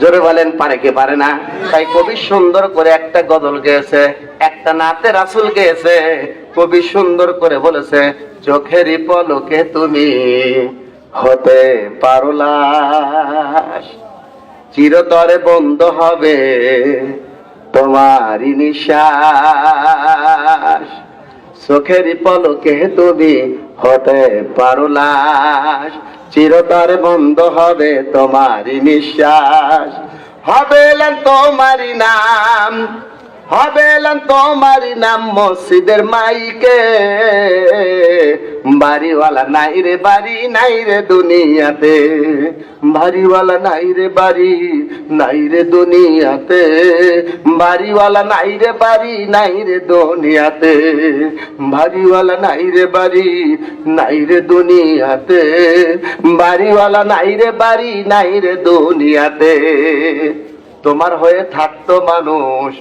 জোরে বলেন পারে কে পারে না? তাই কবি সুন্দর করে একটা গজল গেয়েছে, একটা নাতে রাসূল গেয়েছে। কবি সুন্দর করে বলেছে, চোখেরই পলকে তুমি হতে পারো লাশ, চিরতরে বন্ধ হবে তোমারই নিঃশ্বাস। চোখেরই পলকে তুমি হতে পারো লাশ, চিরতরে বন্ধ হবে তোমারই নিঃশ্বাস। হবে না তোমারই নাম, হবে না তোমারই নাম মসজিদের মাইকে। বাড়িওয়ালা নাই রে বাড়ি, নাই রে দুনিয়াতে। বাড়িওয়ালা নাই রে বাড়ি, নাই রে দুনিয়াতে। বাড়িওয়ালা নাই রে বাড়ি, নাই রে দুনিয়াতে। বাড়িওয়ালা নাই রে বাড়ি, নাই রে দুনিয়াতে। বাড়িওয়ালা নাই রে বাড়ি, নাই রে দুনিয়াতে। তোমার হয়ে থাকতো মানুষ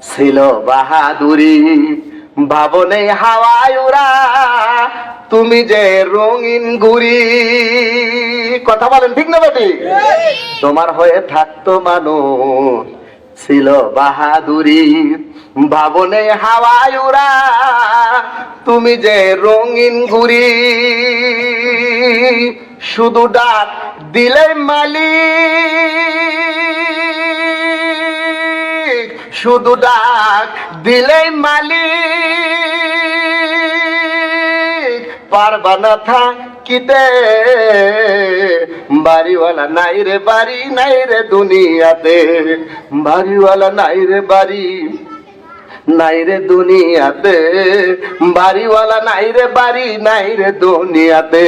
ছিল বাহাদুরি, ভাবনে হাওয়ায় উড়া তুমি যে রঙিন গুড়ি। কথা বলেন ঠিক না বেটি? তোমার হয়ে থাকতো মানুষ ছিল বাহাদুরি, ভাবনে হাওয়ায় উড়া তুমি যে রঙিন গুড়ি। শুধু ডাক দিলে মালিক, শুধু ডাক দিলেই মালিক, পারবা না থাকিতে। বাড়িওয়ালা নাই রে বাড়ি, নাই রে দুনিয়াতে। বাড়িওয়ালা নাই রে বাড়ি, নাই রে দুনিয়াতে। বাড়িওয়ালা নাই রে বাড়ি, নাই রে দুনিয়াতে।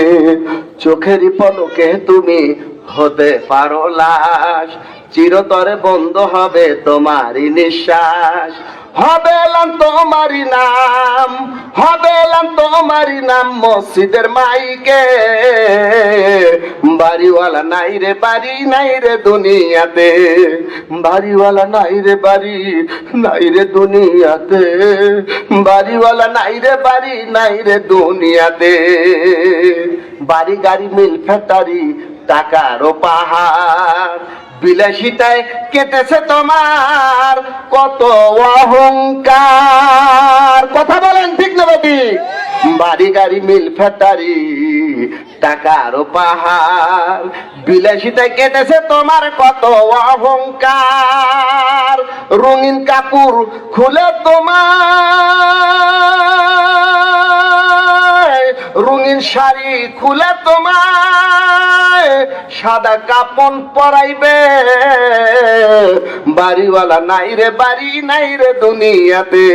চোখেরই পলকে তুমি হতে পারো লাশ, চিরতরে বন্ধ হবে তোমারই নিঃশ্বাস। হবে না তোমারই নাম, হবে না তোমারই নাম মসজিদের মাইকে। বাড়িওয়ালা নাই রে বাড়ি, নাই রে দুনিয়াতে। বাড়িওয়ালা নাই রে বাড়ি, নাই রে দুনিয়াতে। বাড়িওয়ালা নাই রে বাড়ি, নাই রে দুনিয়াতে। বাড়ি গাড়ি মিল ফ্যাক্টরি টাকারও পাহাড়, বিলাসিতায় কেটেছে তোমার কত অহংকার। কথা বলেন ঠিক না বেটি? বাড়ি গাড়ি মিল ফ্যাক্টরি টাকারও পাহাড়, বিলাসিতায় কেটেছে তোমার কত অহংকার। রঙিন কাপড় খুলে তোমার, রঙিন শাড়ি খুলে তোমার সাদা কাপড় পরাইবে। বাড়িওয়ালা নাই রে বাড়ি, নাই রে দুনিয়াতে।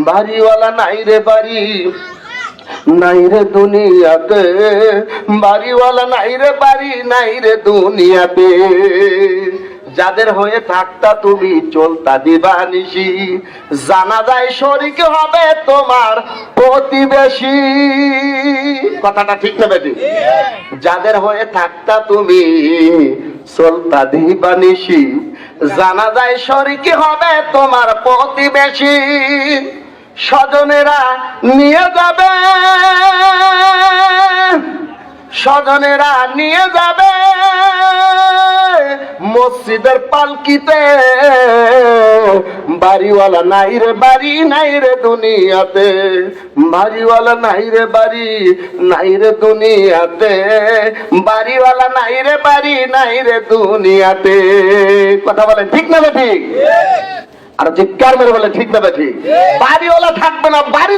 বাড়িওয়ালা নাই রে বাড়ি, নাই রে দুনিয়াতে। বাড়িওয়ালা নাই রে বাড়ি, নাই রে দুনিয়াতে। যাদের হয়ে থাকতা তুমি চলতা দিবানিশি, জানা যায় শরীক হবে তোমার প্রতিবেশী। কথাটা ঠিক না বেটি? যাদের হয়ে থাকতা তুমি চলতা দিবানিশি, জানা যায় শরীক হবে তোমার প্রতিবেশী। স্বজনেরা নিয়ে যাবে, স্বজনেরা নিয়ে যাবে মসজিদের পালকিতে। বাড়িওয়ালা নাই রে বাড়ি, নাই রে দুনিয়াতে। বাড়িওয়ালা নাই রে বাড়ি, নাই রে দুনিয়াতে। বাড়িওয়ালা নাই রে বাড়ি, নাই রে দুনিয়াতে। কথা বলেন ঠিক না ঠিক? আর চিৎকার মেরে বলে ঠিক না ঠিক? বাড়িওয়ালা থাকবে না, বাড়ি